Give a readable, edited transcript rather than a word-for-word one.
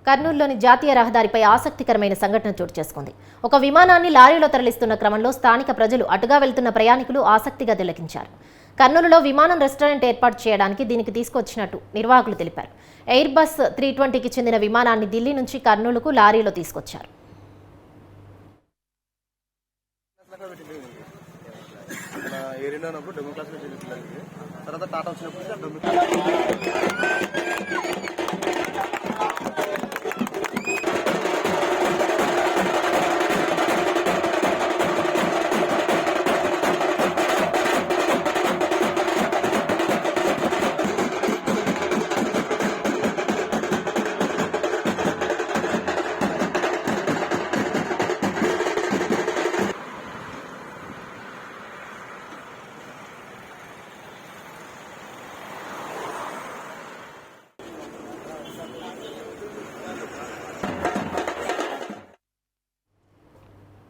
కర్నూలులోని జాతీయ రహదారిపై ఆసక్తికరమైన సంఘటన చోటు చేసుకుంది. ఒక విమానాన్ని లారీలో తరలిస్తున్న క్రమంలో స్థానిక ప్రజలు అటుగా వెళ్తున్న ప్రయాణికులు ఆసక్తిగా తిలకించారు. కర్నూలులో విమానం రెస్టారెంట్ ఏర్పాటు చేయడానికి దీనికి తీసుకొచ్చినట్టు నిర్వాహకులు తెలిపారు. ఎయిర్ బస్ 320కి చెందిన విమానాన్ని ఢిల్లీ నుంచి కర్నూలుకు లారీలో తీసుకొచ్చారు. తర్వాత టాటా వచ్చినప్పుడు